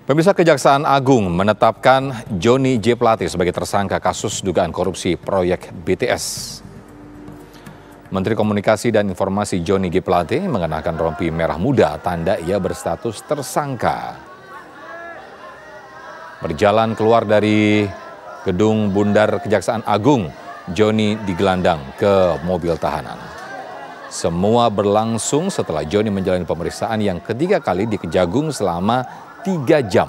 Pemirsa, Kejaksaan Agung menetapkan Johnny J. Plate sebagai tersangka kasus dugaan korupsi proyek BTS. Menteri Komunikasi dan Informasi Johnny J. Plate mengenakan rompi merah muda, tanda ia berstatus tersangka. Berjalan keluar dari gedung Bundar Kejaksaan Agung, Johnny digelandang ke mobil tahanan. Semua berlangsung setelah Johnny menjalani pemeriksaan yang ketiga kali di Kejagung selama 3 jam.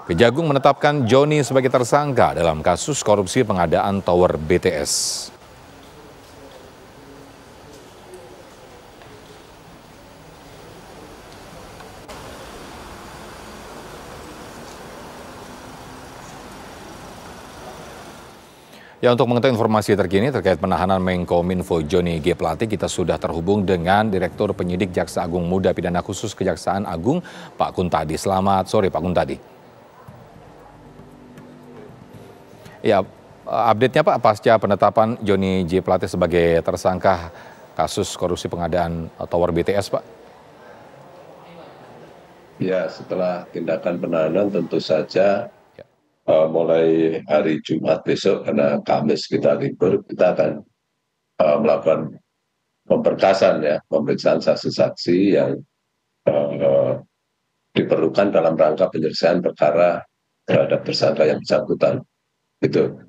Kejagung menetapkan Johnny sebagai tersangka dalam kasus korupsi pengadaan tower BTS. Ya, untuk mengetahui informasi terkini terkait penahanan Menkominfo Johnny G. Plate, kita sudah terhubung dengan Direktur Penyidik Jaksa Agung Muda Pidana Khusus Kejaksaan Agung, Pak Kuntadi. Selamat sore, Pak Kuntadi. Ya, update-nya Pak, pasca penetapan Johnny J. Plate sebagai tersangka kasus korupsi pengadaan tower BTS, Pak. Ya, setelah tindakan penahanan tentu saja mulai hari Jumat besok, karena Kamis kita libur, kita akan melakukan pemberkasan, ya, pemeriksaan saksi-saksi yang diperlukan dalam rangka penyelesaian perkara terhadap tersangka yang bersangkutan. Itu.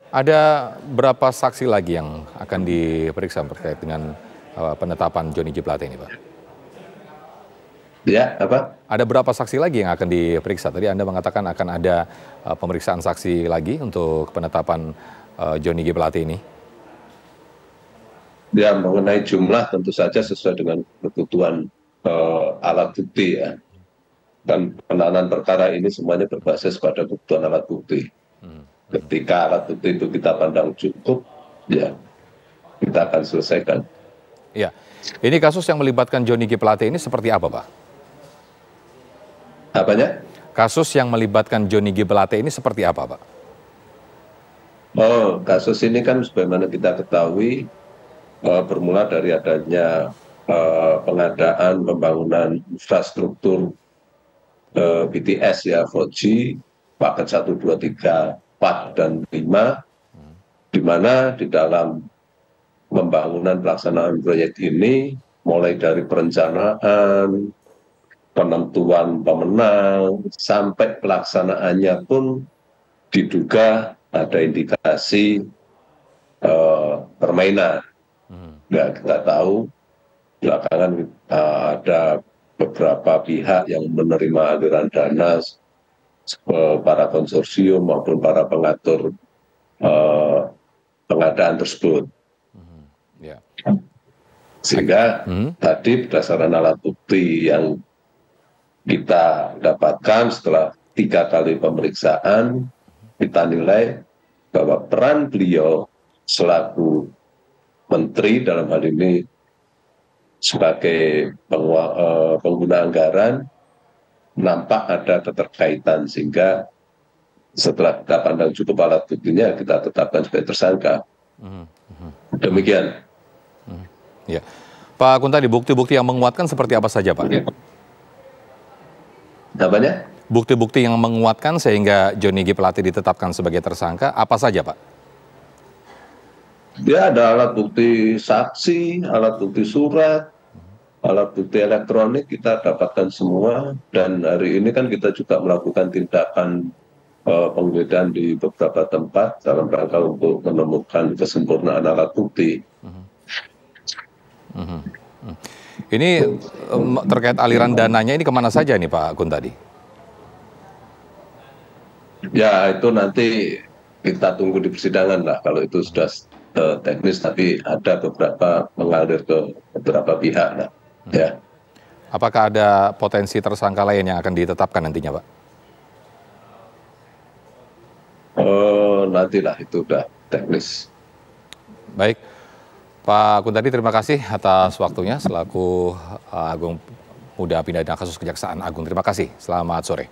Ada berapa saksi lagi yang akan diperiksa terkait dengan penetapan Johnny J. Plate ini, Pak? Ya, apa? Ada berapa saksi lagi yang akan diperiksa? Tadi Anda mengatakan akan ada pemeriksaan saksi lagi untuk penetapan Johnny J. Plate ini. Ya, mengenai jumlah tentu saja sesuai dengan kebutuhan alat bukti, ya. Dan penanganan perkara ini semuanya berbasis pada kebutuhan alat bukti. Ketika alat bukti itu kita pandang cukup, ya kita akan selesaikan. Ya, ini kasus yang melibatkan Johnny J. Plate ini seperti apa, Pak? Apanya? Kasus yang melibatkan Johnny J. Plate ini seperti apa, Pak? Oh, kasus ini kan sebagaimana kita ketahui bermula dari adanya pengadaan pembangunan infrastruktur BTS, ya, 4G, paket 1, 2, 3, 4, dan 5, di mana di dalam pembangunan pelaksanaan proyek ini, mulai dari perencanaan, penentuan pemenang, sampai pelaksanaannya pun diduga ada indikasi permainan. Nggak kita tahu, belakangan ada beberapa pihak yang menerima aliran dana, para konsorsium maupun para pengatur pengadaan tersebut. Sehingga tadi berdasarkan alat bukti yang kita dapatkan setelah 3 kali pemeriksaan, kita nilai bahwa peran beliau selaku menteri, dalam hal ini sebagai pengguna anggaran, nampak ada keterkaitan, sehingga setelah kita pandang cukup alat buktinya, kita tetapkan sebagai tersangka. Demikian. Ya, Pak Kuntadi, bukti-bukti yang menguatkan seperti apa saja, Pak? Ya. Apanya? Bukti-bukti yang menguatkan sehingga Johnny J. Plate ditetapkan sebagai tersangka, apa saja, Pak? Ya, ada alat bukti saksi, alat bukti surat, alat bukti elektronik, kita dapatkan semua. Dan hari ini kan kita juga melakukan tindakan penggeledahan di beberapa tempat dalam rangka untuk menemukan kesempurnaan alat bukti. Ini terkait aliran dananya ini kemana saja nih, Pak Kuntadi? Ya, itu nanti kita tunggu di persidangan lah, kalau itu sudah teknis, tapi ada beberapa mengalir ke beberapa pihak lah. Ya. Apakah ada potensi tersangka lain yang akan ditetapkan nantinya, Pak? Nantilah, itu udah teknis. Baik, Pak Kuntadi, terima kasih atas waktunya selaku Agung Muda Pidana Kasus Kejaksaan Agung. Terima kasih, selamat sore.